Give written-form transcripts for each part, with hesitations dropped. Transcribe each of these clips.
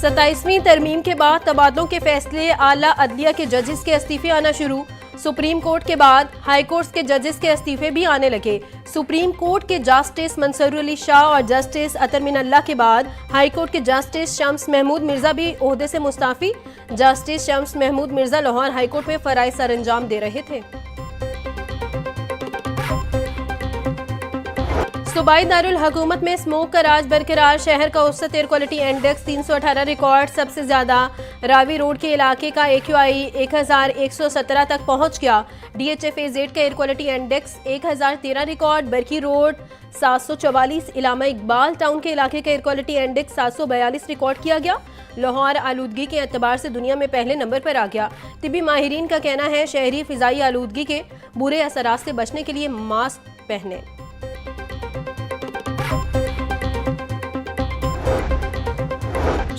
27वीं तरमीम के बाद तबादलों के फैसले आला अदलिया के जजेस के इस्तीफे आना शुरू। सुप्रीम कोर्ट के बाद हाई कोर्ट के जजेस के इस्तीफे भी आने लगे। सुप्रीम कोर्ट के जस्टिस मंसूर अली शाह और जस्टिस अतर मिनल्ला के बाद हाई कोर्ट के जस्टिस शम्स महमूद मिर्जा भी ओहदे से मुस्ताफी। Justice Shams Mahmood Mirza Lahore high court में फराइज सर अंजाम दे रहे थे। सूबाई दारुल हुकूमत में स्मोक का राज बरकरार। शहर का औसत एयर क्वालिटी इंडेक्स 318 रिकॉर्ड। सबसे ज्यादा रावी रोड के इलाके का AQI 1117 तक पहुंच गया। DHFAZ का air quality index 1013 record. Barki road 744। Allama Iqbal town के इलाके का एयर क्वालिटी इंडेक्स 742 रिकॉर्ड किया गया। लाहौर आलूदगी के एतबार से दुनिया में पहले नंबर पर आ गया। तिब्बी माहिरीन का कहना है शहरी फिजाई आलूदगी के बुरे असरात से बचने के लिए मास्क पहने।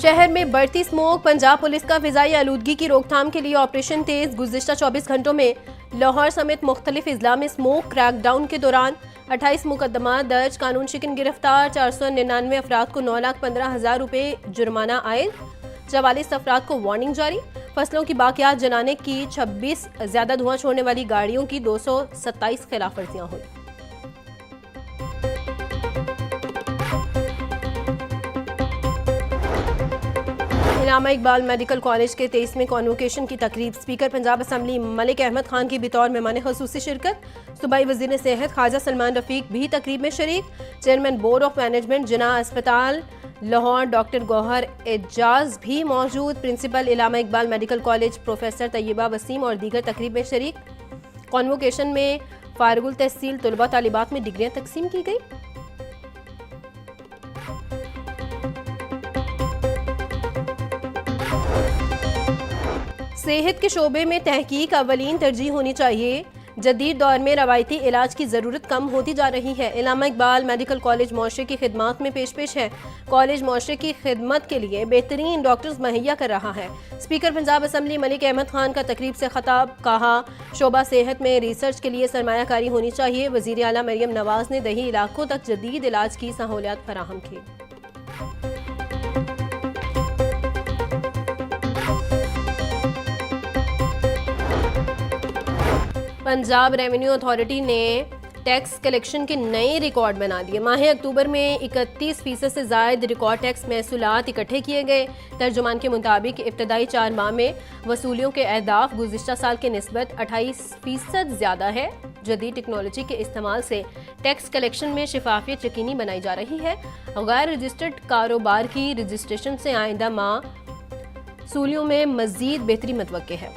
शहर में बढ़ती स्मोक। पंजाब पुलिस का फिजाई आलूदगी की रोकथाम के लिए ऑपरेशन तेज। गुज़िश्ता 24 घंटों में लाहौर समेत मुख्तलिफ अजला में स्मोक क्रैकडाउन के दौरान 28 मुकदमा दर्ज। कानून शिकन गिरफ्तार। 499 अफराद को 9,15,000 रुपये जुर्माना आयद। 44 अफराद को वार्निंग जारी। फसलों की बाकियात जलाने की 26 ज्यादा धुआं छोड़ने वाली गाड़ियों की 227 खिलाफ वर्जियां हुई। इलामा इकबाल मेडिकल कॉलेज के 23वें कॉन्वोकेशन की तकरीब। स्पीकर पंजाब असम्बली मलिक अहमद खान की बतौर मेहमान खुसूसी शिरकत। सूबाई वज़ीर सेहत ख्वाजा सलमान रफीक भी तकरीब में शरीक। Chairman board of management Jinnah अस्पताल लाहौर डॉक्टर गौहर एजाज भी मौजूद। Principal Allama Iqbal medical college professor Tayyaba Waseem और दीगर तकरीब में शरीक। कॉन्वोकेशन में फारगुल तहसील तलबा तालिबात में डिग्रियाँ तकसीम की गई। सेहत के शोबे में तहकीक अवलीन तरजीह होनी चाहिए। जदीद दौर में रवायती इलाज की ज़रूरत कम होती जा रही है। इलामा इकबाल मेडिकल कॉलेज मुआशरे की खिदमत में पेश है। कॉलेज मुआशरे की खिदमत के लिए बेहतरीन डॉक्टर्स मुहैया कर रहा है। स्पीकर पंजाब असम्बली मलिक अहमद खान का तकरीब से खताब। कहा शोबा सेहत में रिसर्च के लिए सरमायाकारी होनी चाहिए। वज़ीर आला मरियम नवाज ने दही इलाकों तक जदीद इलाज की सहूलियत फराहम की। पंजाब रेवेन्यू अथॉरिटी ने टैक्स कलेक्शन के नए रिकॉर्ड बना दिए। माह अक्टूबर में 31% से ज़ायद रिकॉर्ड टैक्स महसूलात इकट्ठे किए गए। तर्जुमान के मुताबिक इब्तदाई 4 माह में वसूलियों के अहदाफ गुज़िश्ता साल के निस्बत 28% ज़्यादा है। जदीद टेक्नोलॉजी के इस्तेमाल से टैक्स कलेक्शन में शफाफियत यकीनी बनाई जा रही है। गैर रजिस्टर्ड कारोबार की रजिस्ट्रेशन से आइंदा माह वसूलियों में मज़ीद बेहतरी मुतवक्के है।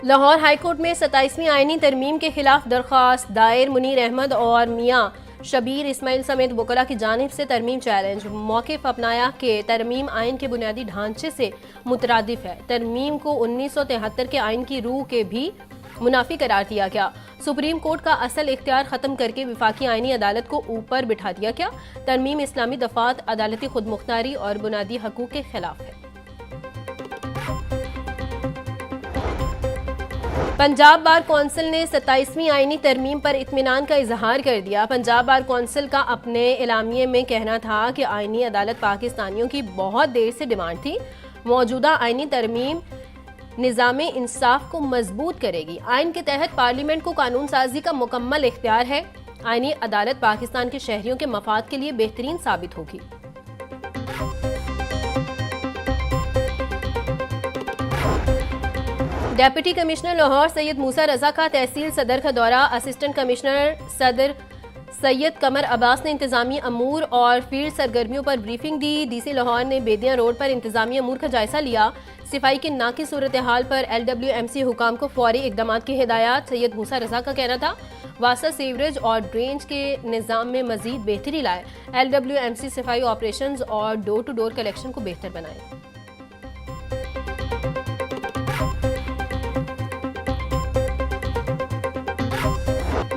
लाहौर हाईकोर्ट में 27वीं आईनी तरमीम के खिलाफ दरख्वास्त दायर। मुनीर अहमद और मियाँ शबीर इस्माइल समेत वकला की जानिब से तरमीम चैलेंज। मौक़िफ़ अपनाया कि तरमीम आइन के बुनियादी ढांचे से मुतरादिफ है। तरमीम को 1973 के आइन की रूह के भी मुनाफी करार दिया गया। सुप्रीम कोर्ट का असल इख्तियार ख़त्म करके विफाकी आइनी अदालत को ऊपर बिठा दिया गया। तरमीम इस्लामी दफ़ात, अदालती खुदमुख्तारी और बुनियादी हकूक़ के खिलाफ है। पंजाब बार कौंसिल ने 27वीं आईनी तरमीम पर इत्मीनान का इजहार कर दिया। पंजाब बार कौंसिल का अपने एलामिये में कहना था कि आईनी अदालत पाकिस्तानियों की बहुत देर से डिमांड थी। मौजूदा आईनी तरमीम निज़ाम इंसाफ को मजबूत करेगी। आइन के तहत पार्लियामेंट को कानून साजी का मुकम्मल इख्तियार है। आईनी अदालत पाकिस्तान के शहरियों के मफाद के लिए बेहतरीन साबित होगी। डेप्यूटी कमिश्नर लाहौर सैयद मूसा रजा का तहसील सदर का दौरा। असिस्टेंट कमिश्नर सदर सैयद कमर अब्बास ने इंतजामी अमूर और फील्ड सरगर्मियों पर ब्रीफिंग दी। DC लाहौर ने बेदियां रोड पर इंतजामी अमूर का जायजा लिया। सफाई की नाकी सूरत हाल पर LWMC हुकाम को फौरी इकदाम की हिदायत। सैयद मूसा रजा का कहना था वासा सीवरेज और ड्रेनेज के निज़ाम में मजीद बेहतरी लाए। LWMC सफाई ऑपरेशन और डोर टू डोर कलेक्शन को बेहतर बनाए।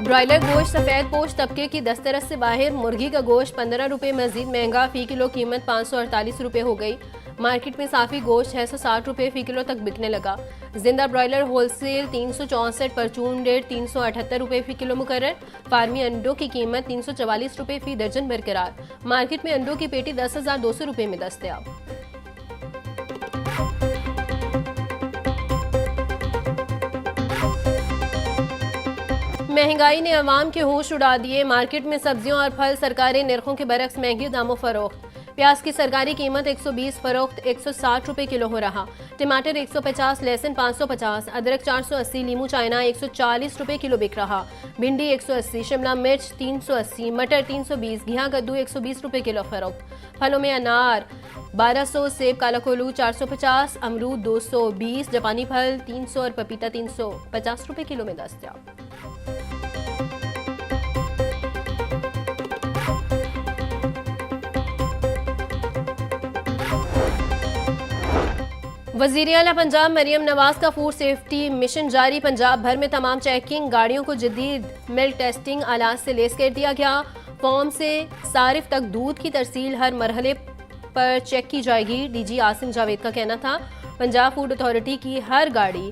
ब्रॉयलर गोश्त सफ़ेद पोश तबके की दस्तरस से बाहर। मुर्गी का गोश्त 15 रुपये मजीद महंगा। फ़ी किलो कीमत 548 रुपये हो गई। मार्केट में साफी गोश्त 660 रुपये फी किलो तक बिकने लगा। जिंदा ब्रॉयलर होलसेल 364, परचून रेट 378 रुपये फी किलो मुकर्रर। फार्मी अंडों की कीमत 344 रुपये फी दर्जन बरकरार। मार्केट में अंडों की पेटी 10,200 रुपये में दस्तयाब। महंगाई ने अवाम के होश उड़ा दिए। मार्केट में सब्जियों और फल सरकारी निर्खों के बरक्स महंगे दामों फरोख्त। प्याज की सरकारी कीमत 120 फरोख्त 160 रुपये किलो हो रहा। टमाटर 150, लहसुन 550, अदरक 480, लीमू चाइना 140 रुपये किलो बिक रहा। भिंडी 180, शिमला मिर्च 380, मटर 320, घिया कद्दू 120 रुपये किलो फरोख्त। फलों में अनार 1200, सेब काला कोल्हू 450, अमरूद 220, जापानी फल 300 और पपीता 350 रुपये किलो में दस्तयाब। वज़ीर आला पंजाब मरियम नवाज का फूड सेफ्टी मिशन जारी। पंजाब भर में तमाम चेकिंग गाड़ियों को जदीद मिल्क टेस्टिंग आलात से लेस कर दिया गया। फॉर्म से सारिफ तक दूध की तरसील हर मरहले पर चेक की जाएगी। डीजी आसिम जावेद का कहना था पंजाब फूड अथॉरिटी की हर गाड़ी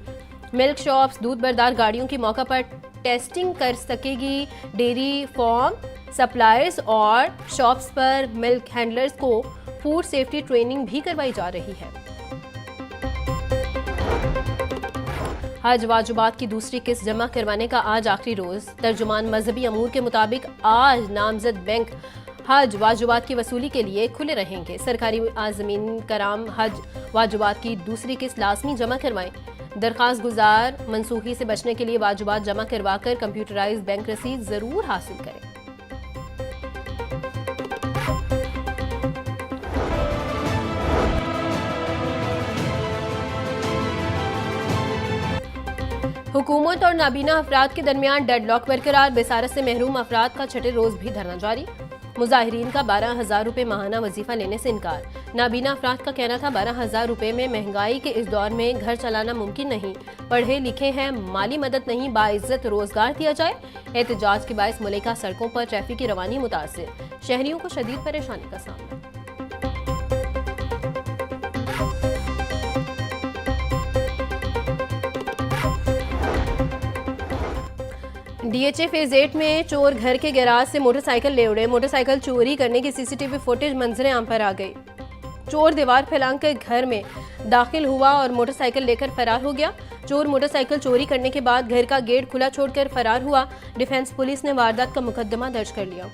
मिल्क शॉप्स दूध बरदार गाड़ियों की मौका पर टेस्टिंग कर सकेगी। डेयरी फार्म सप्लायर्स और शॉप्स पर मिल्क हैंडलर्स को फूड सेफ्टी ट्रेनिंग भी करवाई जा रही है। हज वाजुबात की दूसरी किस्त जमा करवाने का आज आखिरी रोज। तर्जुमान मजहबी अमूर के मुताबिक आज नामजद बैंक हज वाजुबात की वसूली के लिए खुले रहेंगे। सरकारी आज़मीन कराम हज वाजुबात की दूसरी किस्त लाजमी जमा करवाएं। दरख्वास्त गुजार मनसूखी से बचने के लिए वाजुबात जमा करवाकर कंप्यूटराइज बैंक रसीद जरूर हासिल करें। हुकूमत और नाबीना अफराद के दरमियान डेडलॉक बरकरार। बेसारत से महरूम अफराद का छठे रोज भी धरना जारी। मुजाहिरीन का 12,000 रुपये माहाना वजीफा लेने से इनकार। नाबीना अफराद का कहना था 12,000 रुपये में महंगाई के इस दौर में घर चलाना मुमकिन नहीं। पढ़े लिखे हैं, माली मदद नहीं, बाइज्जत रोजगार दिया जाए। एहतजाज के बायस मुल्का सड़कों पर ट्रैफिक की रवानी मुतासिर। शहरियों को शदीद परेशानी का सामना। डीएचए फेज 8 में चोर घर के गैराज से मोटरसाइकिल ले उड़े। मोटरसाइकिल चोरी करने की सीसीटीवी फुटेज मंजरे आम पर आ गई। चोर दीवार फैलाकर घर में दाखिल हुआ और मोटरसाइकिल लेकर फरार हो गया। चोर मोटरसाइकिल चोरी करने के बाद घर का गेट खुला छोड़कर फरार हुआ। डिफेंस पुलिस ने वारदात का मुकदमा दर्ज कर लिया।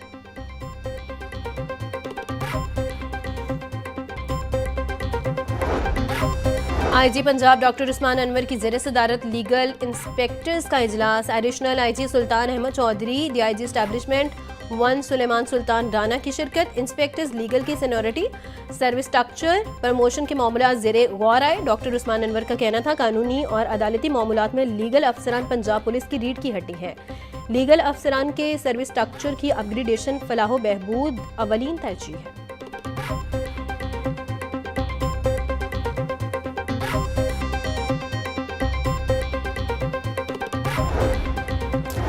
आईजी पंजाब डॉक्टर उस्मान अनवर की ज़ेर सदारत लीगल इंस्पेक्टर्स का इजलास। एडिशनल आईजी सुल्तान अहमद चौधरी, डीआईजी एस्टैब्लिशमेंट 1 सुलेमान सुल्तान राना की शिरकत। इंस्पेक्टर्स लीगल की सीनियरिटी, सर्विस स्ट्रक्चर, प्रमोशन के मामला ज़ेरे गौर आए। डॉक्टर उस्मान अनवर का कहना था कानूनी और अदालती मामलात में लीगल अफसरान पंजाब पुलिस की रीढ़ की हड्डी है। लीगल अफसरान के सर्विस स्ट्रक्चर की अपग्रेडेशन फलाह बहबूद अवलीन तरजीह है।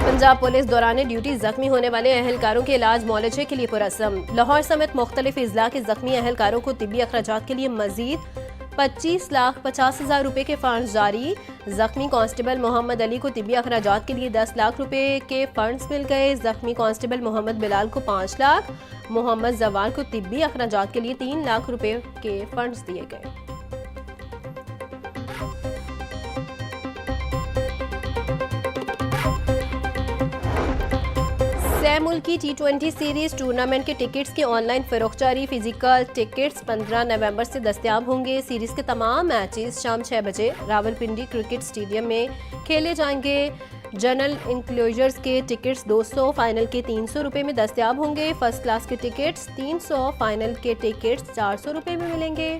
पंजाब पुलिस दौरान ड्यूटी जख्मी होने वाले अहलकारों के इलाज मुआलजे के लिए पुरस्म। लाहौर समेत मुख्तलिफ अजला के जख्मी अहलकारों को तिब्बी अखराजात के लिए मजीद 25,50,000 रुपये के फंड जारी। जख्मी कांस्टेबल मोहम्मद अली को तिब्बी अखराजात के लिए 10 लाख रुपए के फंड्स मिल गए। जख्मी कांस्टेबल मोहम्मद बिलाल को 5 लाख, मोहम्मद जवार को तिब्बी अखराजात के लिए 3 लाख रुपए के फंड्स दिए गए। मुल्की T20 सीरीज टूर्नामेंट के टिकट्स की ऑनलाइन फरोख्त जारी। फिजिकल टिकट्स 15 नवंबर से दस्तयाब होंगे। सीरीज के तमाम मैचेस शाम 6 बजे रावलपिंडी क्रिकेट स्टेडियम में खेले जाएंगे। जनरल इंक्लोजर्स के टिकट्स 200, फाइनल के 300 रुपये में दस्तयाब होंगे। फर्स्ट क्लास के टिकट्स 300, फाइनल के टिकट्स 400 रुपये में मिलेंगे।